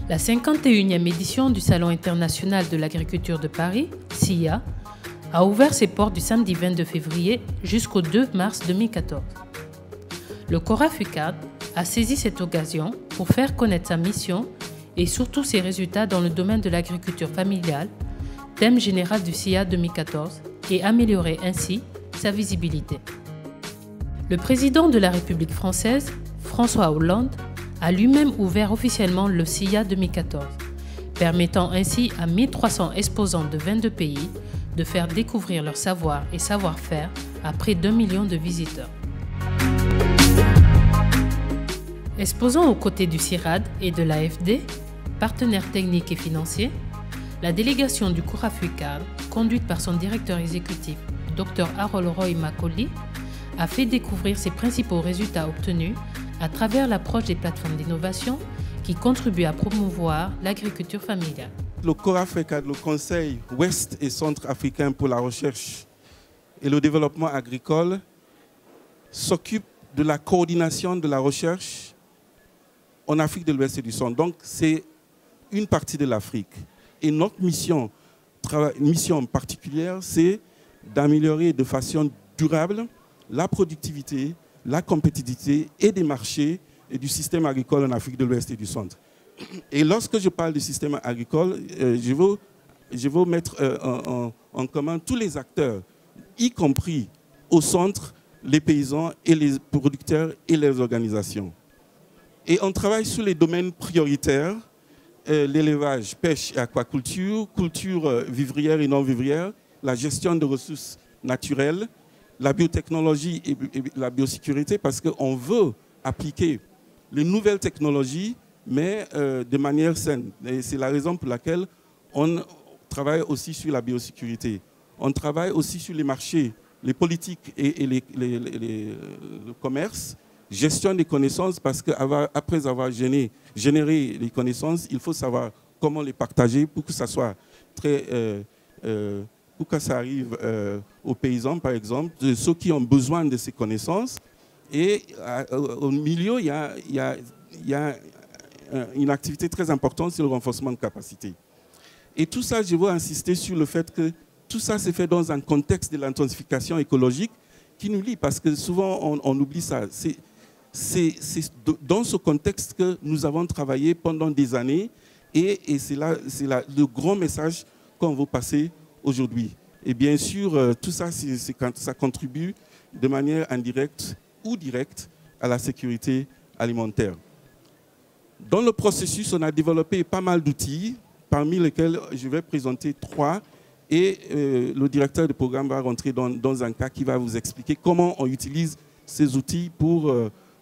La 51e édition du Salon international de l'agriculture de Paris, SIA, a ouvert ses portes du samedi 22 février jusqu'au 2 mars 2014. Le CORAFUCAD a saisi cette occasion pour faire connaître sa mission et surtout ses résultats dans le domaine de l'agriculture familiale, thème général du SIA 2014, et améliorer ainsi sa visibilité. Le président de la République française, François Hollande, a lui-même ouvert officiellement le SIA 2014, permettant ainsi à 1300 exposants de 22 pays de faire découvrir leur savoir et savoir-faire à près d'1 million de visiteurs. Exposant aux côtés du CIRAD et de l'AFD, partenaires techniques et financiers, la délégation du CORAFUCAD, conduite par son directeur exécutif, Dr Harold Roy Macaulay, a fait découvrir ses principaux résultats obtenus à travers l'approche des plateformes d'innovation qui contribuent à promouvoir l'agriculture familiale. Le CORAFUCAD, le Conseil ouest et centre-africain pour la recherche et le développement agricole, s'occupe de la coordination de la recherche en Afrique de l'Ouest et du Centre. Donc, c'est une partie de l'Afrique. Et notre mission particulière, c'est d'améliorer de façon durable la productivité, la compétitivité et des marchés et du système agricole en Afrique de l'Ouest et du Centre. Et lorsque je parle du système agricole, je veux mettre en commun tous les acteurs, y compris au centre, les paysans et les producteurs et les organisations. Et on travaille sur les domaines prioritaires, l'élevage, pêche et aquaculture, culture vivrière et non vivrière, la gestion de ressources naturelles, la biotechnologie et la biosécurité, parce qu'on veut appliquer les nouvelles technologies, mais de manière saine. Et c'est la raison pour laquelle on travaille aussi sur la biosécurité. On travaille aussi sur les marchés, les politiques et le commerce, gestion des connaissances, parce qu'après avoir généré les connaissances, il faut savoir comment les partager pour que ça soit pour que ça arrive aux paysans, par exemple, ceux qui ont besoin de ces connaissances. Et au milieu, il y a une activité très importante, c'est le renforcement de capacité. Et tout ça, je veux insister sur le fait que tout ça se fait dans un contexte de l'intensification écologique qui nous lie, parce que souvent on oublie ça. C'est dans ce contexte que nous avons travaillé pendant des années et c'est le grand message qu'on veut passer aujourd'hui. Et bien sûr, tout ça, ça contribue de manière indirecte ou directe à la sécurité alimentaire. Dans le processus, on a développé pas mal d'outils, parmi lesquels je vais présenter 3. Et le directeur du programme va rentrer dans un cas qui va vous expliquer comment on utilise ces outils pour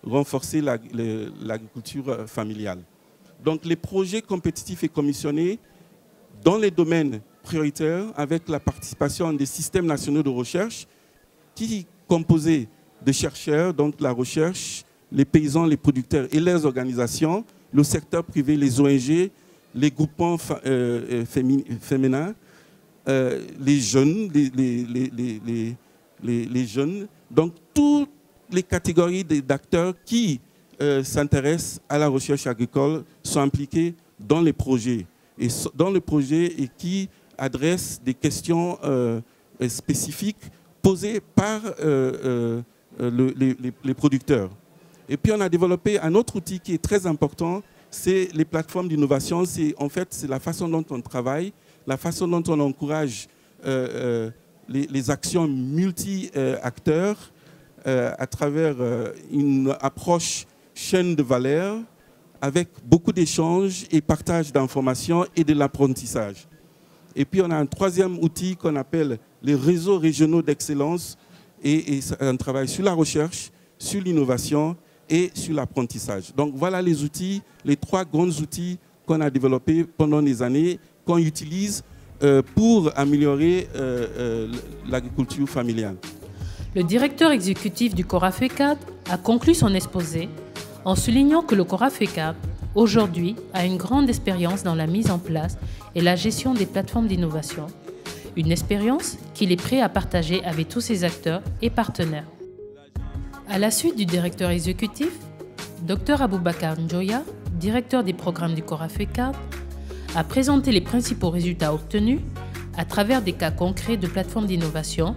renforcer l'agriculture familiale. Donc les projets compétitifs et commissionnés dans les domaines prioritaires avec la participation des systèmes nationaux de recherche qui est composé de chercheurs, donc la recherche, les paysans, les producteurs et leurs organisations, le secteur privé, les ONG, les groupements féminins, les jeunes, les jeunes, donc toutes les catégories d'acteurs qui s'intéressent à la recherche agricole sont impliqués dans les projets et qui adressent des questions spécifiques posées par les producteurs. Et puis on a développé un autre outil qui est très important, c'est les plateformes d'innovation. En fait, c'est la façon dont on travaille, la façon dont on encourage les actions multi-acteurs à travers une approche chaîne de valeur avec beaucoup d'échanges et partage d'informations et de l'apprentissage. Et puis on a un troisième outil qu'on appelle les réseaux régionaux d'excellence et on travaille sur la recherche, sur l'innovation et sur l'apprentissage. Donc voilà les outils, les 3 grands outils qu'on a développés pendant des années, qu'on utilise pour améliorer l'agriculture familiale. Le directeur exécutif du CORAFUCAD a conclu son exposé en soulignant que le CORAFUCAD, aujourd'hui, a une grande expérience dans la mise en place et la gestion des plateformes d'innovation, une expérience qu'il est prêt à partager avec tous ses acteurs et partenaires. À la suite du directeur exécutif, Dr Aboubacar Njoya, directeur des programmes du CORAFECAD, a présenté les principaux résultats obtenus à travers des cas concrets de plateformes d'innovation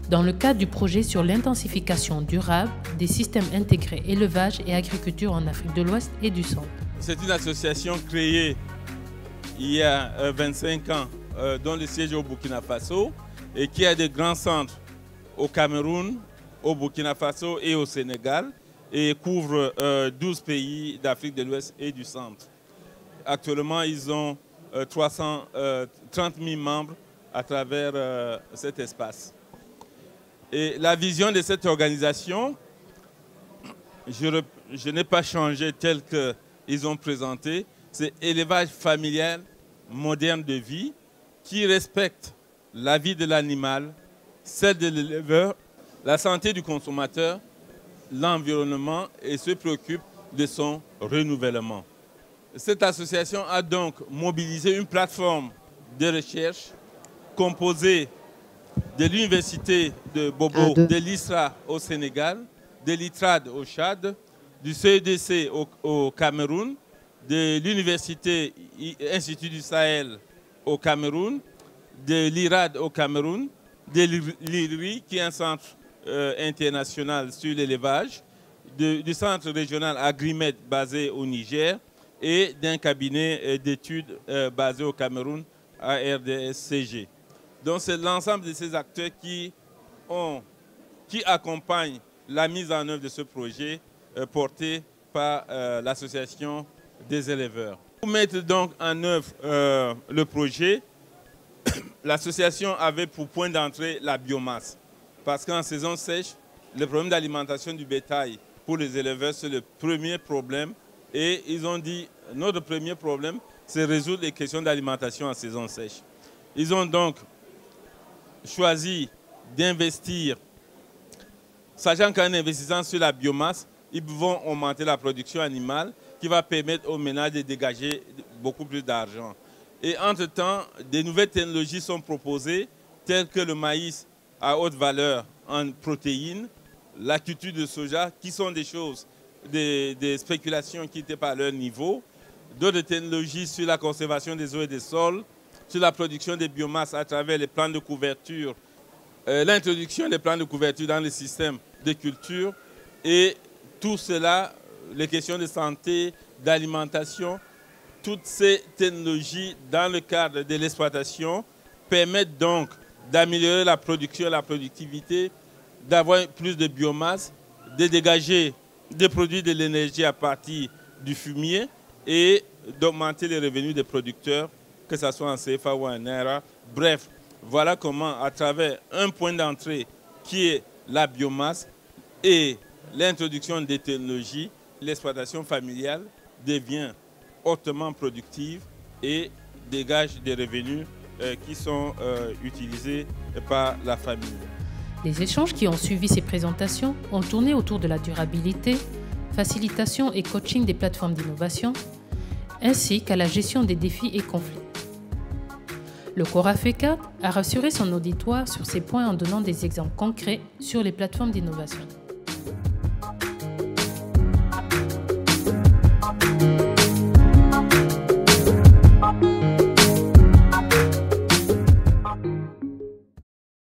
dans le cadre du projet sur l'intensification durable des systèmes intégrés élevage et agriculture en Afrique de l'Ouest et du Centre. C'est une association créée il y a 25 ans, dont le siège est au Burkina Faso et qui a des grands centres au Cameroun, au Burkina Faso et au Sénégal et couvre 12 pays d'Afrique de l'Ouest et du Centre. Actuellement, ils ont 30 000 membres à travers cet espace. Et la vision de cette organisation, je n'ai pas changé tel qu'ils ont présenté, c'est élevage familial moderne de vie qui respecte la vie de l'animal, celle de l'éleveur, la santé du consommateur, l'environnement et se préoccupe de son renouvellement. Cette association a donc mobilisé une plateforme de recherche composée de l'Université de Bobo, de l'ISRA au Sénégal, de l'ITRAD au Tchad, du CEDC au Cameroun, de l'Université Institut du Sahel au Cameroun, de l'IRAD au Cameroun, de l'IRI, qui est un centre international sur l'élevage, du centre régional Agrimed basé au Niger et d'un cabinet d'études basé au Cameroun, ARDSCG. Donc c'est l'ensemble de ces acteurs qui accompagnent la mise en œuvre de ce projet porté par l'association des éleveurs. Pour mettre donc en œuvre le projet, l'association avait pour point d'entrée la biomasse. Parce qu'en saison sèche, le problème d'alimentation du bétail pour les éleveurs, c'est le premier problème. Et ils ont dit, notre premier problème, c'est résoudre les questions d'alimentation en saison sèche. Ils ont donc choisi d'investir, sachant qu'en investissant sur la biomasse, ils vont augmenter la production animale qui va permettre aux ménages de dégager beaucoup plus d'argent. Et entre-temps, des nouvelles technologies sont proposées, telles que le maïs à haute valeur en protéines, la culture de soja, qui sont des choses, des spéculations qui n'étaient pas à leur niveau, d'autres technologies sur la conservation des eaux et des sols, sur la production de biomasse à travers les plans de couverture, l'introduction des plans de couverture dans le système de culture et tout cela, les questions de santé, d'alimentation, toutes ces technologies dans le cadre de l'exploitation permettent donc d'améliorer la production, la productivité, d'avoir plus de biomasse, de dégager, de produire de l'énergie à partir du fumier et d'augmenter les revenus des producteurs, que ce soit en CFA ou en NRA. Bref, voilà comment, à travers un point d'entrée qui est la biomasse et l'introduction des technologies, l'exploitation familiale devient hautement productive et dégage des revenus qui sont utilisés par la famille. Les échanges qui ont suivi ces présentations ont tourné autour de la durabilité, facilitation et coaching des plateformes d'innovation, ainsi qu'à la gestion des défis et conflits. Le CORAFECAD a rassuré son auditoire sur ces points en donnant des exemples concrets sur les plateformes d'innovation.